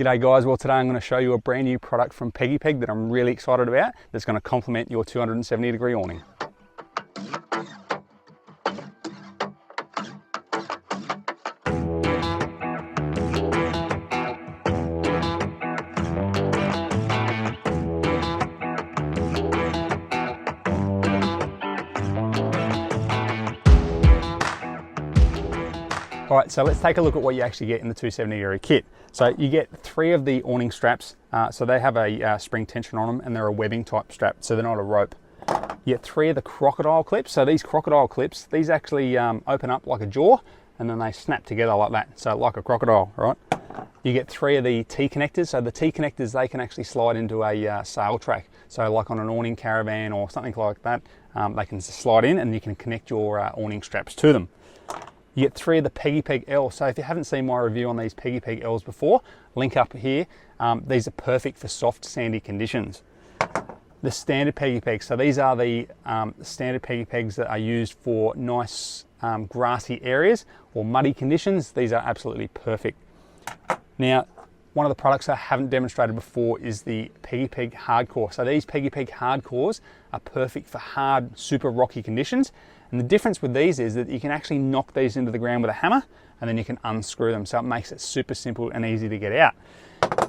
G'day guys, well today I'm going to show you a brand new product from Peggy Peg that I'm really excited about that's going to complement your 270-degree awning. Alright, so let's take a look at what you actually get in the 270-degree kit. So you get 3 of the awning straps, so they have a spring tension on them and they're a webbing type strap, so they're not a rope. You get 3 of the crocodile clips. So these crocodile clips, these actually open up like a jaw and then they snap together like that, so like a crocodile, right? You get 3 of the T-connectors. So the T-connectors, they can actually slide into a sail track. So like on an awning caravan or something like that, they can slide in and you can connect your awning straps to them. You get 3 of the Peggy Peg L's. So if you haven't seen my review on these Peggy Peg L's before, link up here. These are perfect for soft, sandy conditions. The standard Peggy Pegs. So these are the standard Peggy Pegs that are used for nice grassy areas or muddy conditions. These are absolutely perfect. Now, one of the products I haven't demonstrated before is the Peggy Peg Hardcore. So these Peggy Peg Hardcores are perfect for hard, super rocky conditions. And the difference with these is that you can actually knock these into the ground with a hammer and then you can unscrew them. So it makes it super simple and easy to get out.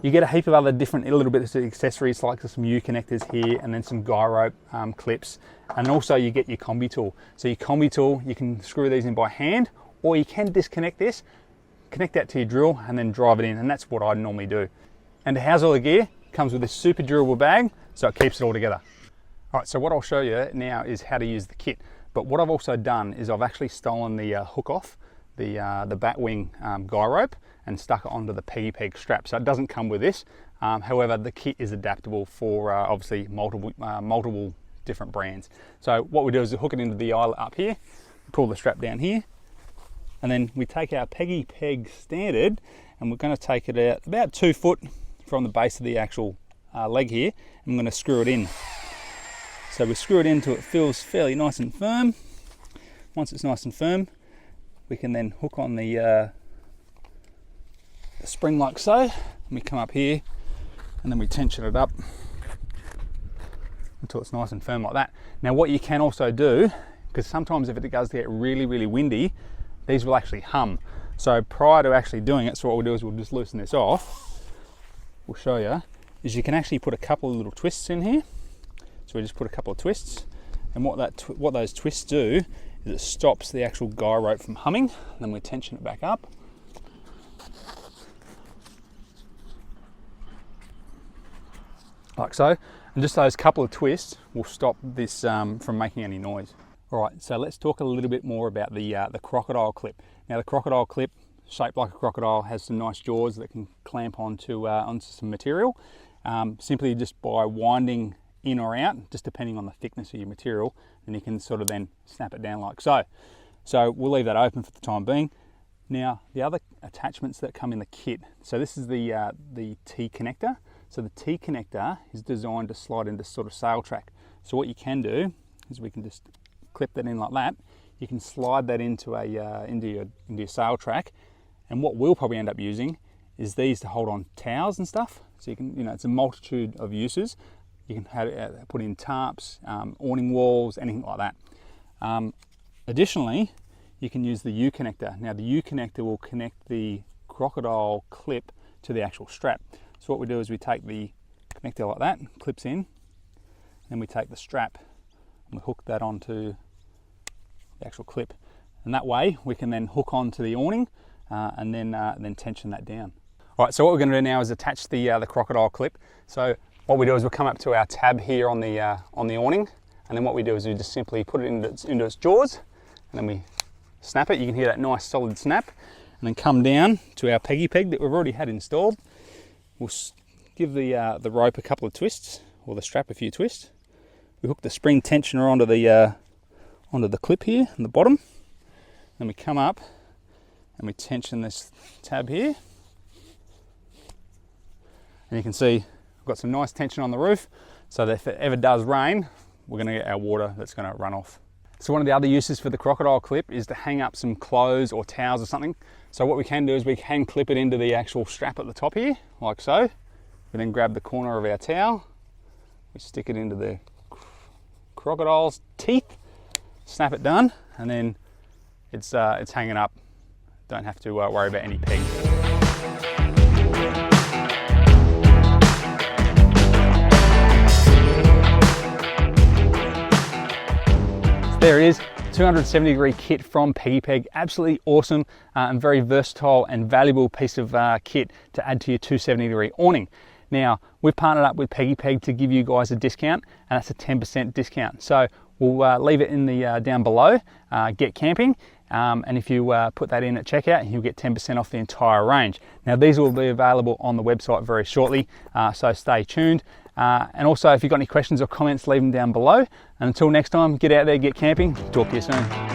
You get a heap of other different little bits of accessories like some U connectors here and then some guy rope clips. And also you get your combi tool. So your combi tool, you can screw these in by hand or you can disconnect this, connect that to your drill and then drive it in. And that's what I normally do. And to house all the gear, it comes with this super durable bag so it keeps it all together. All right, so what I'll show you now is how to use the kit. But what I've also done is I've actually stolen the hook off the Batwing guy rope and stuck it onto the Peggy Peg strap. So it doesn't come with this. However, the kit is adaptable for obviously multiple different brands. So what we do is we hook it into the eyelet up here, pull the strap down here, and then we take our Peggy Peg standard and we're going to take it out about 2 foot from the base of the actual leg here, and I'm going to screw it in. So we screw it in until it feels fairly nice and firm. Once it's nice and firm, we can then hook on the spring like so. And we come up here and then we tension it up until it's nice and firm like that. Now what you can also do, because sometimes if it does get really, really windy, these will actually hum. So prior to actually doing it, so what we'll do is we'll just loosen this off. We'll show you, is you can actually put a couple of little twists in here. So we just put a couple of twists, and what those twists do is it stops the actual guy rope from humming. And then we tension it back up. Like so. And just those couple of twists will stop this from making any noise. All right, so let's talk a little bit more about the crocodile clip. Now the crocodile clip, shaped like a crocodile, has some nice jaws that can clamp onto some material. Simply just by winding in or out, just depending on the thickness of your material, and you can sort of then snap it down like so. So we'll leave that open for the time being. Now the other attachments that come in the kit, so this is the T connector. So the T connector is designed to slide into sort of sail track. So what you can do is we can just clip that in like that. You can slide that into your sail track, and what we'll probably end up using is these to hold on towels and stuff. So you can, it's a multitude of uses. You can put in tarps, awning walls, anything like that. Additionally, you can use the U connector. Now the U connector will connect the crocodile clip to the actual strap. So what we do is we take the connector like that, clips in, then we take the strap and we hook that onto the actual clip. And that way we can then hook onto the awning and then tension that down. All right, so what we're going to do now is attach the crocodile clip. So what we do is we'll come up to our tab here on the awning, and then what we do is we just simply put it into its jaws, and then we snap it. You can hear that nice solid snap, and then come down to our Peggy Peg that we've already had installed. We'll give the rope a couple of twists, or the strap a few twists. We hook the spring tensioner onto the clip here on the bottom. Then we come up and we tension this tab here, and you can see we've got some nice tension on the roof, so that if it ever does rain, we're going to get our water that's going to run off. So one of the other uses for the crocodile clip is to hang up some clothes or towels or something. So what we can do is we can clip it into the actual strap at the top here, like so. We then grab the corner of our towel, we stick it into the crocodile's teeth, snap it done, and then it's hanging up. Don't have to worry about any pegs. There it is, 270-degree kit from Peggy Peg. Absolutely awesome and very versatile and valuable piece of kit to add to your 270-degree awning. Now, we've partnered up with Peggy Peg to give you guys a discount, and that's a 10% discount. So we'll leave it in the down below, Get Camping, and if you put that in at checkout, you'll get 10% off the entire range. Now, these will be available on the website very shortly, so stay tuned. And also, if you've got any questions or comments, leave them down below. And until next time, get out there, get camping. Talk to you soon.